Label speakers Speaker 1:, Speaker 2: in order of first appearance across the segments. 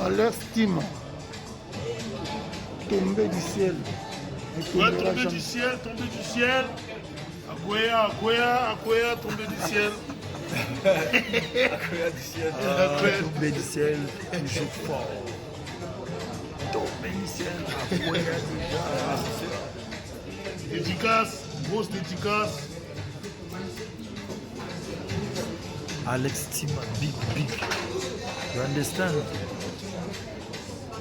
Speaker 1: Alex Tima. Tombé du ciel.
Speaker 2: Ouais, tombé du ciel, tombé du ciel. Akoya, tombé du ciel.
Speaker 3: Akoya du ciel.
Speaker 1: Tombé du ciel, toujours fort. Tombé du ciel, Akoya déjà.
Speaker 2: Dédicace, grosse dédicace.
Speaker 1: Alex Tima, big. You understand?
Speaker 2: You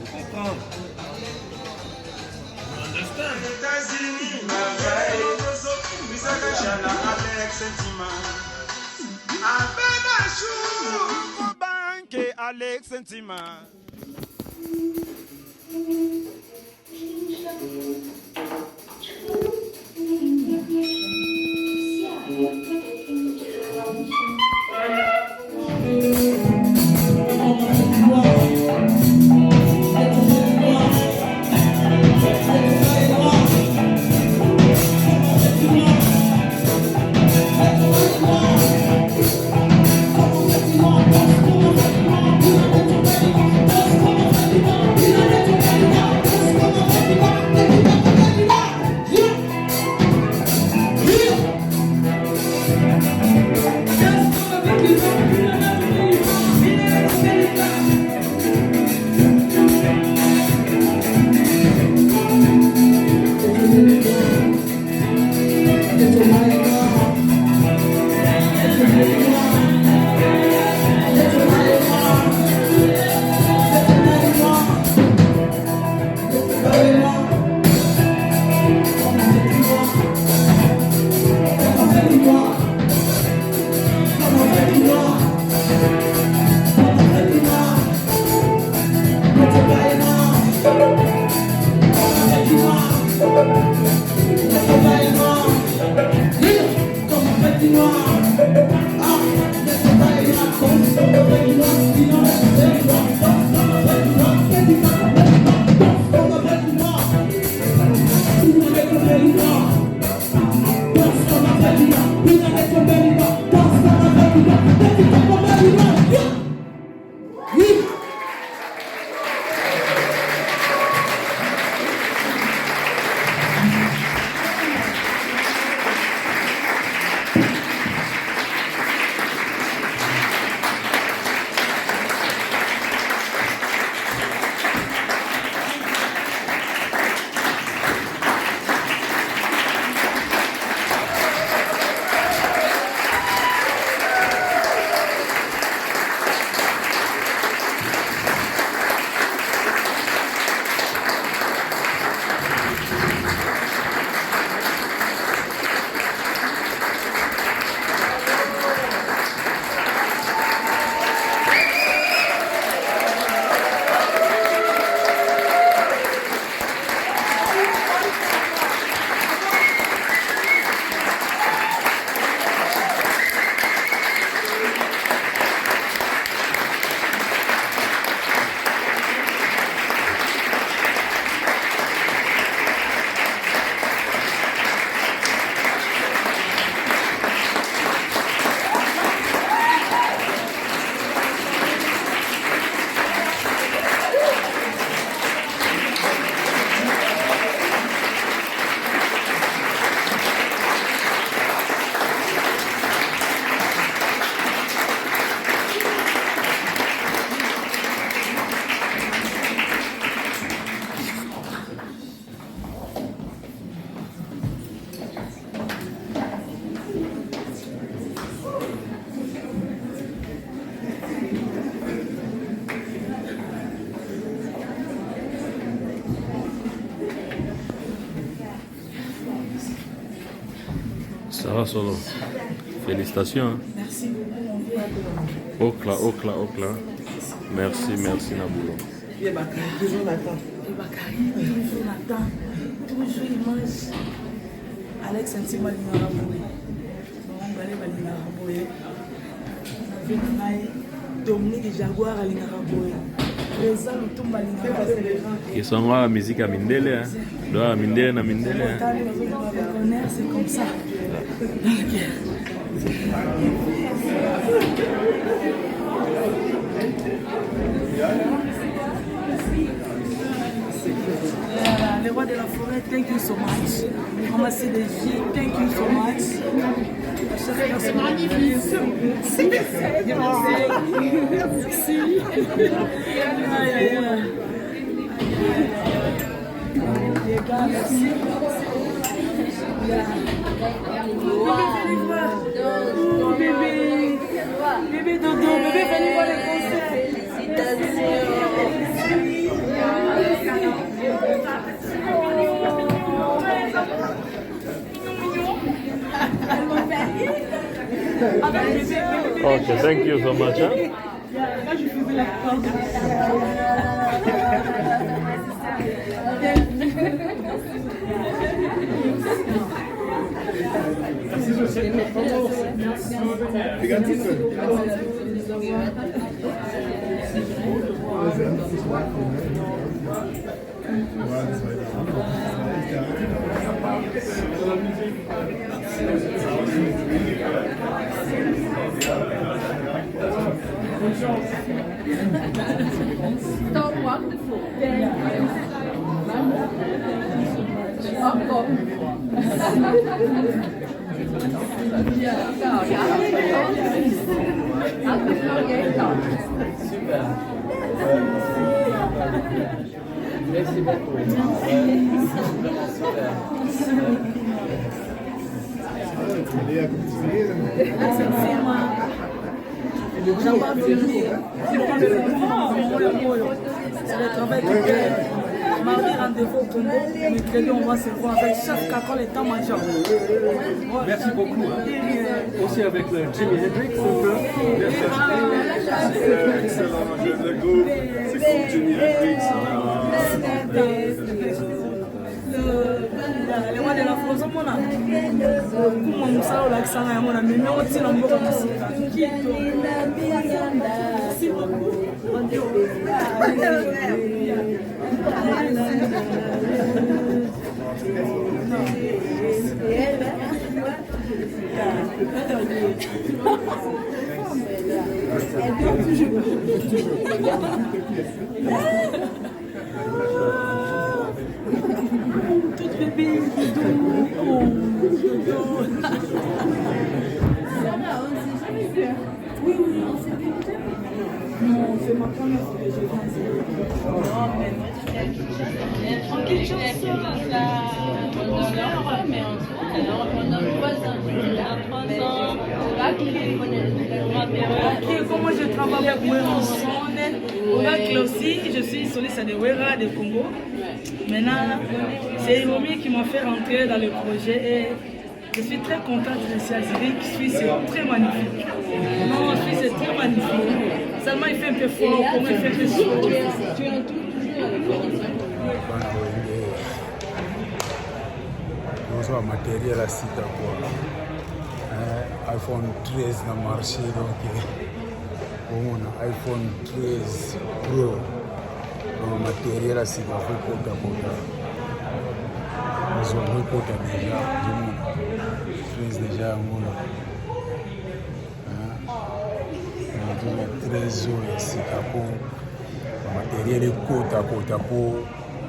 Speaker 2: understand?
Speaker 4: États-Unis, Alex Sentima.
Speaker 5: Ça va Solo. Félicitations. Hein.
Speaker 6: Merci beaucoup.
Speaker 5: Okla. Merci Naboulo.
Speaker 6: Et Bakari, toujours Nathan. Toujours il mange. Alex Sentima Lingara Boye. On va aller à Lingara Boye. On a vu Dominique Jaguar à Lingara Boye. Les hommes tombent à Lingara Boye.
Speaker 5: Ils sont à la musique à Mindele. À Mindele.
Speaker 6: C'est comme ça. les rois de la forêt, thank you so much. Ramasser des J, thank you so much. C'est magnifique. Merci. Les gars, merci. Oh bébé. Bébé Dodo, bébé venez voir le concert.
Speaker 5: Okay, thank you so much. Huh?
Speaker 3: So wonderful.
Speaker 7: Merci beaucoup.
Speaker 6: C'est le travail que fait. Mardi, rendez-vous au Congo. Mercredi, on va se voir avec chef Kakol et Tamajor.
Speaker 7: Merci beaucoup. Aussi avec le Jimi Hendrix, un peu.
Speaker 1: Excellent, le groupe, c'est comme Jimi Hendrix.
Speaker 6: Les rois de la France, on a comment nous allons l'accent à mon ami, mais on tient en bord de musique. Merci beaucoup. Tout bébé, oui, on s'est vu. Non, c'est ma première fois que je viens. En quelque chose,
Speaker 3: mais en soi, on a 3 ans.
Speaker 6: Comment je travaille avec Wera Avec aussi, je suis soliste de Wera de Congo. Maintenant, c'est Hiromi qui m'a fait rentrer dans le projet et je suis très contente de ici à Zurich. Suisse, c'est très magnifique. Non, Suisse, c'est très magnifique. Seulement, il fait un peu fort, comment il fait un peu chaud.
Speaker 3: Tu es toujours avec
Speaker 1: Bonsoir, matériel à site iPhone 13 na marché donc on a iPhone 13 Pro donc matériel à site faut kota ils ont kota déjà 13 déjà mona 13 ya sika po matériel ekota po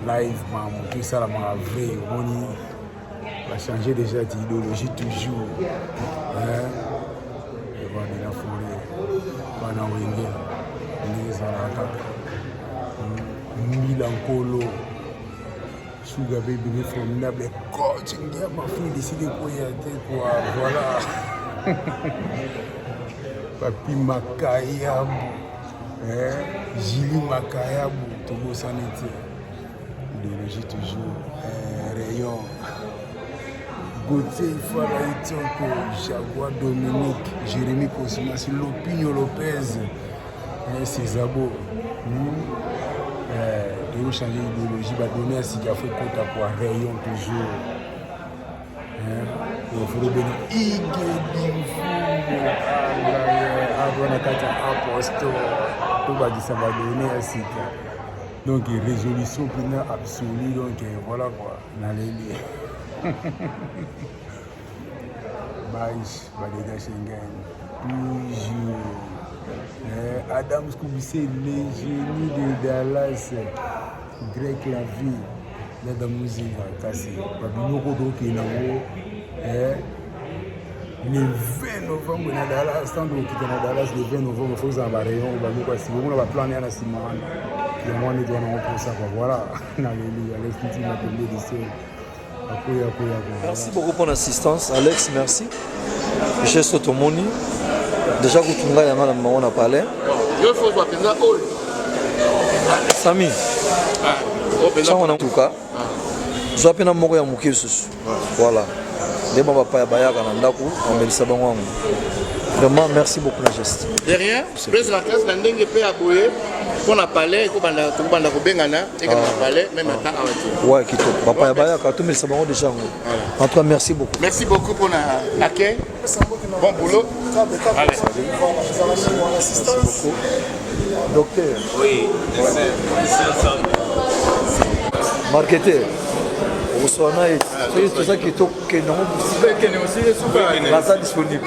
Speaker 1: live maman tout ça la vrai on va changer déjà d'idéologie toujours. Et va de la forêt, va dans Wenge, les Araka, Milankolo, Sugar Baby formidable, coaching, ma fille décide quoi y a quoi, voilà. Papi Makayabu, Gili Makayabu, Togo Sanité, idéologie toujours, rayon. Gauthier Fala Itioko, Jaguar Dominique, Jérémy Cosmas, Lopinho Lopez, Césabo. Ils ont changé d'idéologie, va donner à Sigafé Kota pour un rayon toujours. Il faut donner Igedi Mfumo, Adwana Kata Apostle, tout va dire ça va donner à Siga. Donc, résolution pleine absolue, donc voilà quoi, dans les liens. Baïs, Badega Schengen, toujours. Adam Skoubissé, les génies de Dallas, Grec la vie. nada muzika kasi babinoko tokenda ngo le 20 novembre na Dallas stand okita na Dallas le 20 novembre faut que ba rayon babinoko asi bona ba plan ya na simana ya mwana ndio na pour ça quoi voilà na leli Alex Ntima tombé du ciel.
Speaker 8: Merci beaucoup pour l'assistance, Alex, merci. Je suis Tomoni. Déjà, quand on a parlé. Sami. En tout cas, je vais appeler Moko Yamuki. Voilà. Vraiment, merci beaucoup la geste.
Speaker 9: Derrière, plus la classe, l'anding peut appuyer. On a parlé, on a parlé, même à
Speaker 8: ouais, qui top. Papa Yabaya, quand on s'abonne déjà. En tout cas, merci beaucoup.
Speaker 9: Merci beaucoup pour l'accueil. Bon boulot. Allez.
Speaker 8: Merci beaucoup. Docteur.
Speaker 5: Oui,
Speaker 8: marketeur. Au Rwanda, c'est tout ça qui est ok. Non, c'est disponible.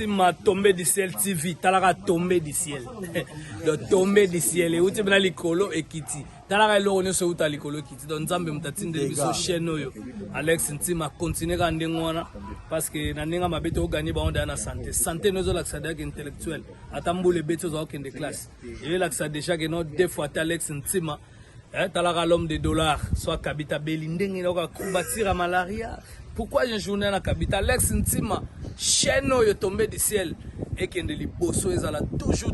Speaker 10: Ma tombée du ciel TV, talaka tombée du ciel. Le tombée du ciel et où tu as l'icolo et Kitty. Talaka l'on se où tu as l'icolo Kitty. Donc Zambé m'tatine de biso chaîne yo. Alex Ntima continue à ndengwana parce que nanenga mabete au gagner ba na santé. Santé nous l'accès intellectuel. Atambo les bêtes aux aucun de classe. Et l'accès déjà que nous deux fois Alex Ntima. Talaka l'homme de dollars soit Kabita Belindeng il a combattre à malaria. Pourquoi j'ai une journée à Kabita Alex Ntima chaîne yo tombé du ciel et qui est de bosso ezala toujours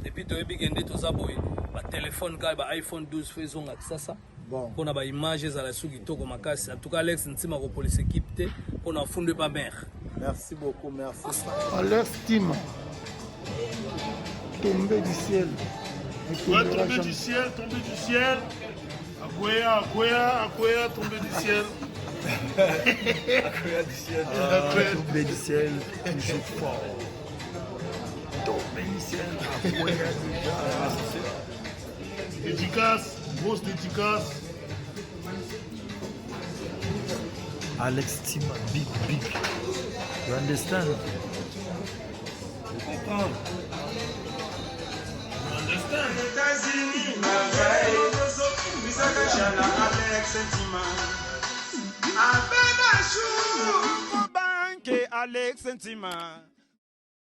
Speaker 10: depuis to ebi gende to zaboy ba téléphone ka ba iPhone 12 faisons ça bon pour na ba image ezala suki toko makasi en tout cas Alex Ntima ko police équipe te pour na fondre pas mère.
Speaker 2: Merci beaucoup, merci. Alex Ntima tombé du ciel. Ouais, tombé du ciel. Akoya, tombé du ciel.
Speaker 1: Tombé du ciel, toujours fort. Tombé du ciel,
Speaker 2: Dédicace, grosse dédicace.
Speaker 1: Alex Ntima, big. You understand?
Speaker 2: Je comprends.
Speaker 4: Banque Alex Ntima.